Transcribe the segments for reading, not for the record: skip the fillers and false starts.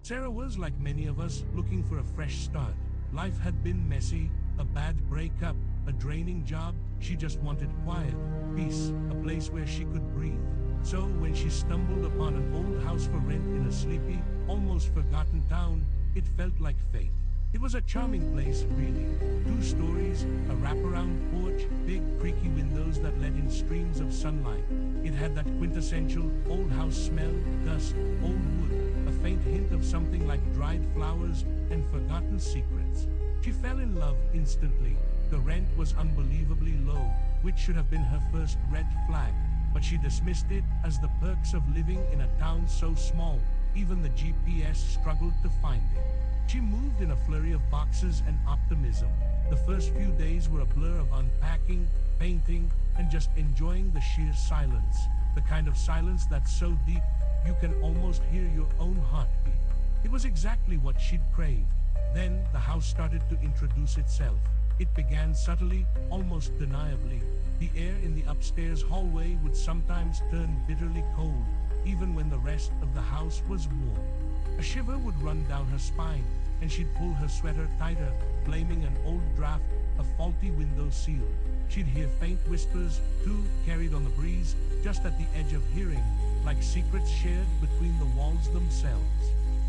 Sarah was, like many of us, looking for a fresh start. Life had been messy, a bad breakup, a draining job. She just wanted quiet, peace, a place where she could breathe. So when she stumbled upon an old house for rent in a sleepy, almost forgotten town, it felt like fate. It was a charming place, really. 2 stories, a wraparound porch, big creaky windows that let in streams of sunlight. It had that quintessential old house smell, dust, old wood, a faint hint of something like dried flowers and forgotten secrets. She fell in love instantly. The rent was unbelievably low, which should have been her first red flag, but she dismissed it as the perks of living in a town so small, even the GPS struggled to find it. She moved in a flurry of boxes and optimism. The first few days were a blur of unpacking, painting, and just enjoying the sheer silence. The kind of silence that's so deep, you can almost hear your own heartbeat. It was exactly what she'd craved. Then, the house started to introduce itself. It began subtly, almost deniably. The air in the upstairs hallway would sometimes turn bitterly cold, even when the rest of the house was warm. A shiver would run down her spine, and she'd pull her sweater tighter, blaming an old draft, a faulty window seal. She'd hear faint whispers, too, carried on the breeze, just at the edge of hearing, like secrets shared between the walls themselves.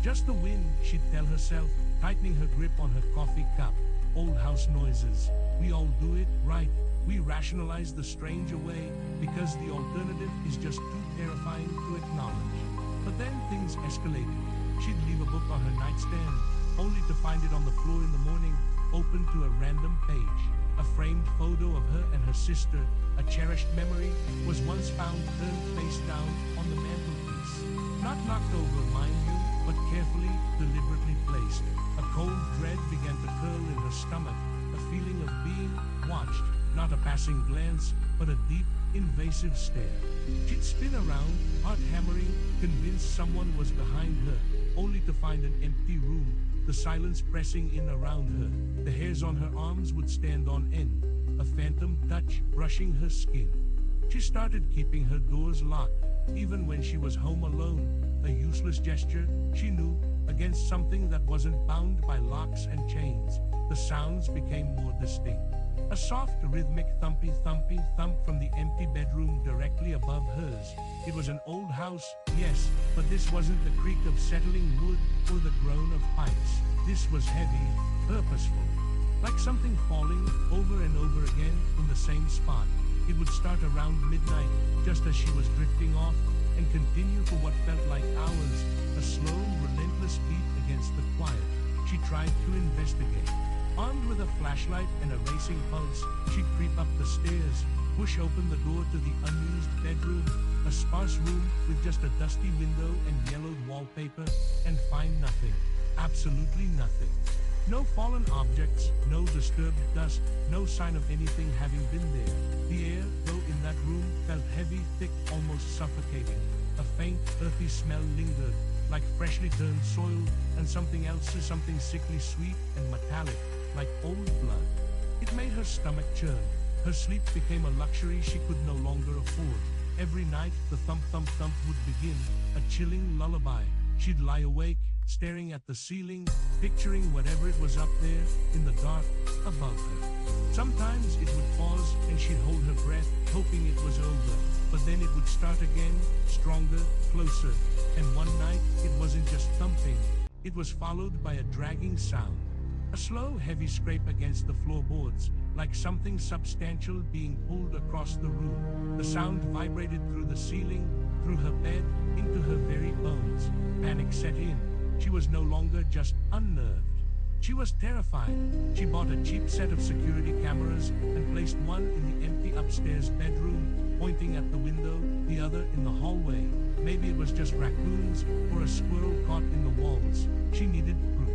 Just the wind, she'd tell herself, tightening her grip on her coffee cup. Old house noises. We all do it, right? We rationalize the strange away because the alternative is just too terrifying to acknowledge. But then things escalated. She'd leave a book on her nightstand, only to find it on the floor in the morning, open to a random page. A framed photo of her and her sister, a cherished memory, was once found turned face down on the mantelpiece. Not knocked over, mind you, but carefully, deliberately placed. A cold dread began to curl in her stomach, a feeling of being watched, not a passing glance, but a deep, invasive stare. She'd spin around, heart hammering, convinced someone was behind her, only to find an empty room, the silence pressing in around her. The hairs on her arms would stand on end, a phantom touch brushing her skin. She started keeping her doors locked, even when she was home alone, a useless gesture, she knew, against something that wasn't bound by locks and chains. The sounds became more distinct. A soft, rhythmic thumpy thump from the empty bedroom directly above hers. It was an old house, yes, but this wasn't the creak of settling wood or the groan of pipes. This was heavy, purposeful, like something falling over and over again in the same spot. It would start around midnight, just as she was drifting off, and continue for what felt like hours, a slow, relentless beat against the quiet. She tried to investigate. Armed with a flashlight and a racing pulse, she'd creep up the stairs, push open the door to the unused bedroom, a sparse room with just a dusty window and yellowed wallpaper, and find nothing. Absolutely nothing. No fallen objects, no disturbed dust, no sign of anything having been there. The air, though, in that room felt heavy, thick, almost suffocating. A faint, earthy smell lingered, like freshly turned soil, and something sickly sweet and metallic, like old blood. It made her stomach churn. Her sleep became a luxury she could no longer afford. Every night, the thump would begin, a chilling lullaby. She'd lie awake, staring at the ceiling, picturing whatever it was up there, in the dark, above her. Sometimes it would pause, and she'd hold her breath, hoping it was over. But then it would start again, stronger, closer. And one night, it wasn't just thumping. It was followed by a dragging sound. A slow, heavy scrape against the floorboards, like something substantial being pulled across the room. The sound vibrated through the ceiling, through her bed, into her very bones. Panic set in. She was no longer just unnerved. She was terrified. She bought a cheap set of security cameras and placed one in the empty upstairs bedroom, pointing at the window, the other in the hallway. Maybe it was just raccoons or a squirrel caught in the walls. She needed proof.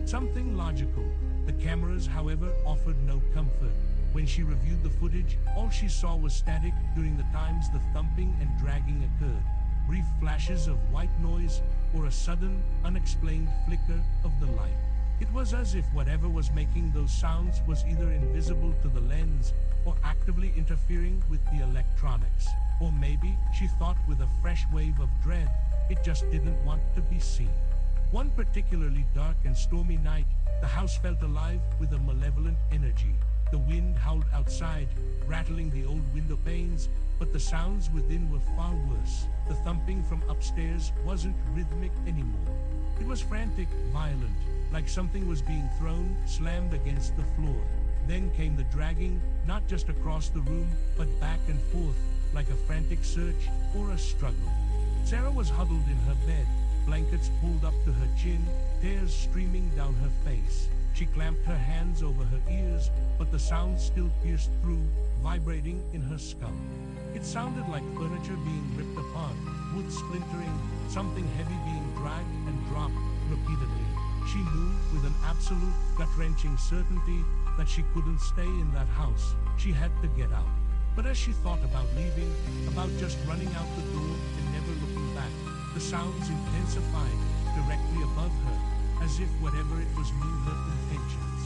Something logical. The cameras, however, offered no comfort. When she reviewed the footage, all she saw was static during the times the thumping and dragging occurred. Brief flashes of white noise or a sudden, unexplained flicker of the light. It was as if whatever was making those sounds was either invisible to the lens or actively interfering with the electronics. Or maybe, she thought with a fresh wave of dread, it just didn't want to be seen. One particularly dark and stormy night, the house felt alive with a malevolent energy. The wind howled outside, rattling the old window panes, but the sounds within were far worse. The thumping from upstairs wasn't rhythmic anymore. It was frantic, violent, like something was being thrown, slammed against the floor. Then came the dragging, not just across the room, but back and forth, like a frantic search or a struggle. Sarah was huddled in her bed, blankets pulled up to her chin, tears streaming down her face. She clamped her hands over her ears, but the sound still pierced through, vibrating in her skull. It sounded like furniture being ripped apart, wood splintering, something heavy being dragged and dropped repeatedly. She knew with an absolute, gut-wrenching certainty that she couldn't stay in that house. She had to get out. But as she thought about leaving, about just running out the door and never looking back, the sounds intensified directly above her, as if whatever it was knew her intentions.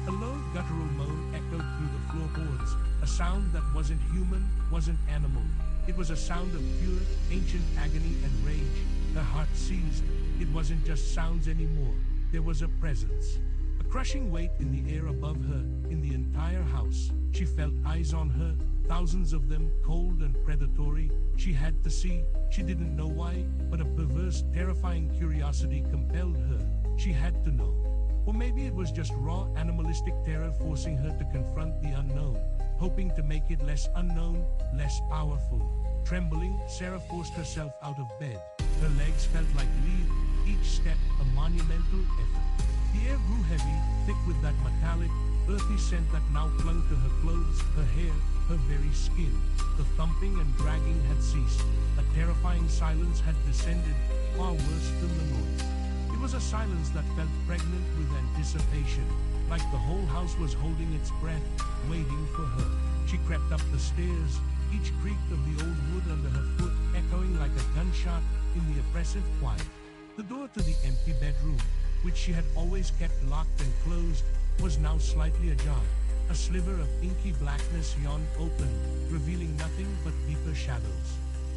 A low guttural moan echoed through the floorboards, a sound that wasn't human, wasn't animal. It was a sound of pure, ancient agony and rage. Her heart seized. It wasn't just sounds anymore. There was a presence. A crushing weight in the air above her, in the entire house. She felt eyes on her, thousands of them, cold and predatory. She had to see. She didn't know why, but a perverse, terrifying curiosity compelled her. She had to know. Or maybe it was just raw, animalistic terror forcing her to confront the unknown, hoping to make it less unknown, less powerful. Trembling, Sarah forced herself out of bed. Her legs felt like lead, each step a monumental effort. The air grew heavy, thick with that metallic, earthy scent that now clung to her clothes, her hair, her very skin. The thumping and dragging had ceased. A terrifying silence had descended, far worse than the noise. It was a silence that felt pregnant with anticipation, like the whole house was holding its breath, waiting for her. She crept up the stairs, each creak of the old wood under her foot echoing like a gunshot in the oppressive quiet. The door to the empty bedroom, which she had always kept locked and closed, was now slightly ajar. A sliver of inky blackness yawned open, revealing nothing but deeper shadows.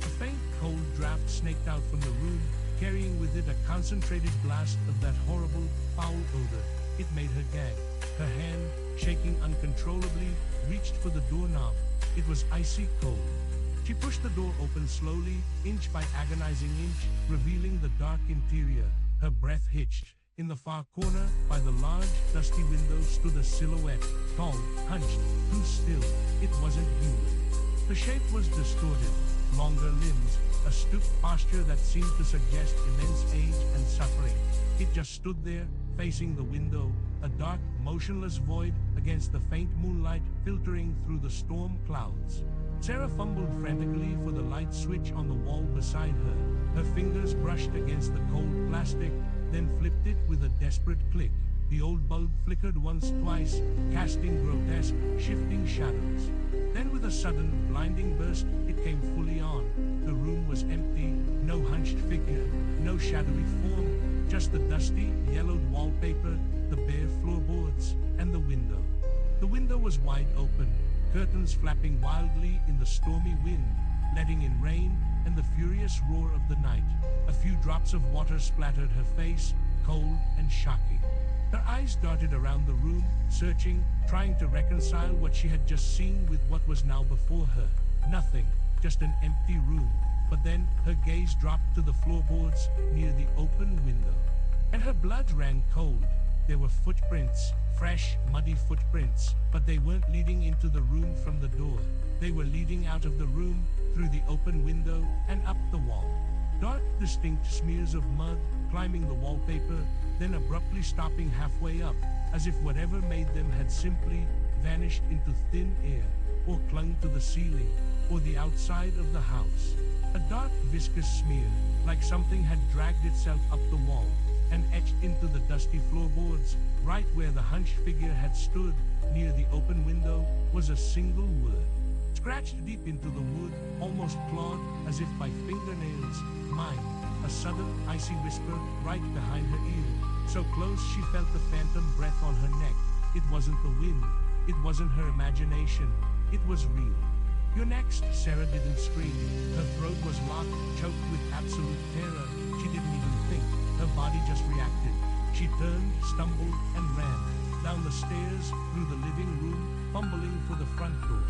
A faint, cold draft snaked out from the room, carrying with it a concentrated blast of that horrible, foul odor. It made her gag. Her hand, shaking uncontrollably, reached for the doorknob. It was icy cold. She pushed the door open slowly, inch by agonizing inch, revealing the dark interior. Her breath hitched. In the far corner, by the large, dusty window, stood a silhouette, tall, hunched, too still. It wasn't human. The shape was distorted, longer limbs, a stooped posture that seemed to suggest immense age and suffering. It just stood there, facing the window, a dark, motionless void against the faint moonlight filtering through the storm clouds. Sarah fumbled frantically for the light switch on the wall beside her. Her fingers brushed against the cold plastic, then flipped it with a desperate click. The old bulb flickered once, twice, casting grotesque, shifting shadows. Then with a sudden, blinding burst, it came fully on. The room was empty, no hunched figure, no shadowy form, just the dusty, yellowed wallpaper, the bare floorboards, and the window. The window was wide open, curtains flapping wildly in the stormy wind, letting in rain and the furious roar of the night. A few drops of water splattered her face, cold and shocking. Her eyes darted around the room, searching, trying to reconcile what she had just seen with what was now before her. Nothing, just an empty room. But then, her gaze dropped to the floorboards near the open window. And her blood ran cold. There were footprints, fresh, muddy footprints, but they weren't leading into the room from the door. They were leading out of the room, through the open window, and up the wall. Dark, distinct smears of mud, climbing the wallpaper, then abruptly stopping halfway up, as if whatever made them had simply vanished into thin air, or clung to the ceiling, or the outside of the house. A dark, viscous smear, like something had dragged itself up the wall, and etched into the dusty floorboards. Right where the hunched figure had stood, near the open window, was a single word. Scratched deep into the wood, almost clawed, as if by fingernails. Mine. A sudden, icy whisper, right behind her ear. So close she felt the phantom breath on her neck. It wasn't the wind. It wasn't her imagination. It was real. "You're next." Sarah didn't scream. Her throat was locked, choked with absolute terror. She didn't even think. Her body just reacted. She turned, stumbled, and ran down the stairs, through the living room, fumbling for the front door.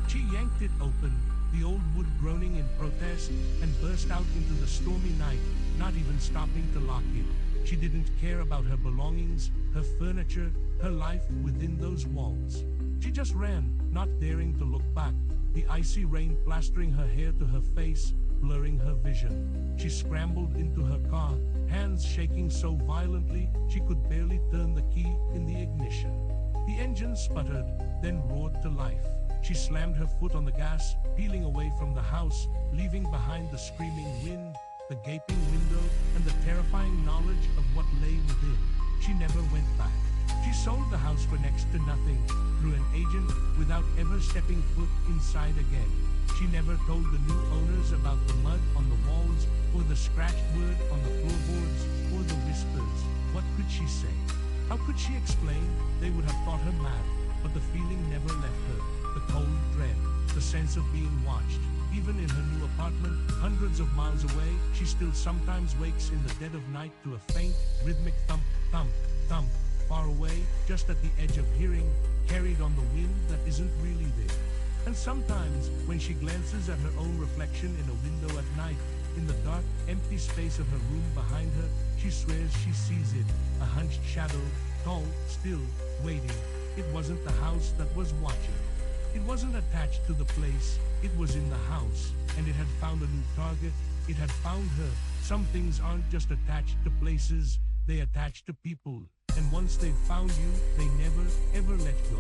She yanked it open, the old wood groaning in protest, and burst out into the stormy night, not even stopping to lock it. She didn't care about her belongings, her furniture, her life within those walls. She just ran, not daring to look back, the icy rain plastering her hair to her face, blurring her vision. She scrambled into her car, hands shaking so violently she could barely turn the key in the ignition. The engine sputtered, then roared to life. She slammed her foot on the gas, peeling away from the house, leaving behind the screaming wind, the gaping window, and the terrifying knowledge of what lay within. She never went back. She sold the house for next to nothing, through an agent, without ever stepping foot inside again. She never told the new owners about the mud on the walls, or the scratched word on the floorboards, or the whispers. What could she say? How could she explain? They would have thought her mad, but the feeling never left her. The cold dread, the sense of being watched. Even in her new apartment, hundreds of miles away, she still sometimes wakes in the dead of night to a faint, rhythmic thump, thump, thump, far away, just at the edge of hearing, carried on the wind that isn't really there. And sometimes, when she glances at her own reflection in a window at night, in the dark, empty space of her room behind her, she swears she sees it, a hunched shadow, tall, still, waiting. It wasn't the house that was watching. It wasn't attached to the place, it was in the house, and it had found a new target. It had found her. Some things aren't just attached to places, they attach to people. And once they've found you, they never, ever let go.